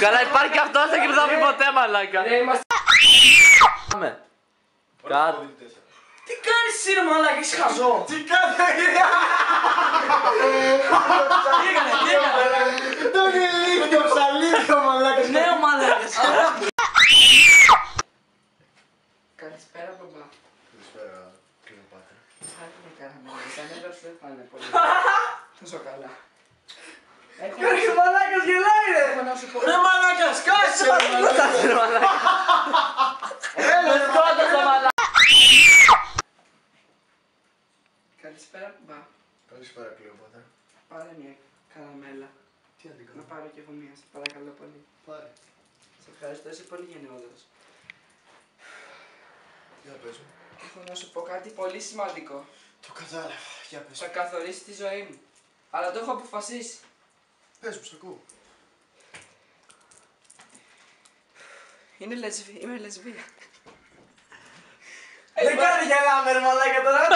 Καλά, υπάρχει και αυτός, δεν κρυβδάμε ποτέ, μαλάκα. Πάμε. Κάτω. Τι κάνεις εσύ ρε μαλάκα, είσαι χαζό. Τι κάνει, Τι έκανε. τον ηλίθιο ψαλίδιο μαλάκας. Ναι ο μαλάκας. Καλησπέρα μπαμπά. Καλησπέρα, κύριε Πάτρα. Κάτι με καραμέλα, τα νεύρα σου δεν πάνε πολύ. Τόσο καλά. Κύριε μαλάκας γελάει ρε. Έχω να σου πω. Ρε μαλάκας, κάτσε ρε μαλάκας. Με σκότωσε, μαλάκα. Καλησπέρα μπαμπά. Καλησπέρα, κύριε Πάτρα. Πάρε μια καραμέλα. Τι να την Να κάνω. πάρω κι εγώ μία, σε παρακαλώ πολύ. Πάρε. Σε ευχαριστώ, είσαι πολύ γενναιόδωρος. Για πες μου. Έχω να σου πω κάτι πολύ σημαντικό. Το κατάλαβα. Για πες Θα μου. καθορίσει τη ζωή μου. Αλλά το έχω αποφασίσει. Πες μου, σ' ακούω. Είμαι λεσβία. Δεν κάνει γελάμε ρε μαλάκα τώρα.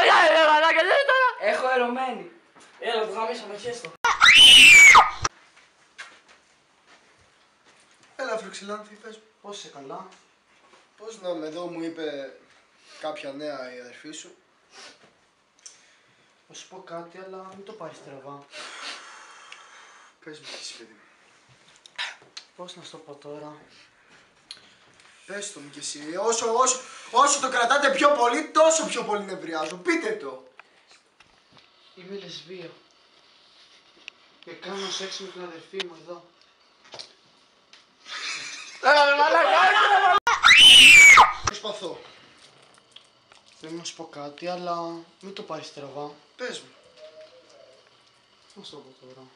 Μαλάκα, δεν είναι τώρα. Έχω ερωμένη. Έλα, το γαμίσαμε, χέστο. Έλα, Αφροξυλάνθη, πες μου. Πώς είσαι καλά? Πώς να είμαι εδώ, μου είπε κάποια νέα η αδερφή σου. Θα σου πω κάτι, αλλά μην το πάρεις στραβά. Πες μου τι εσύ, παιδί μου. Πώς να σου το πω τώρα? Πες το μου κι εσύ. Όσο το κρατάτε πιο πολύ, τόσο πιο πολύ νευριάζω. Πείτε το. Είμαι λεσβία. Και κάνω σεξ με την αδερφή μου εδώ. Προσπαθώ. Θέλω να σου πω κάτι, αλλά μην το πάρεις στραβά. Πες μου. Τι να σου το πω τώρα?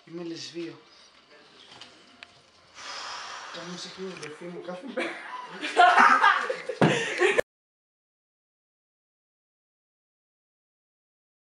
Είμαι λεσβία. Κάνω σεξ με την αδερφή μου κάθε μέρα.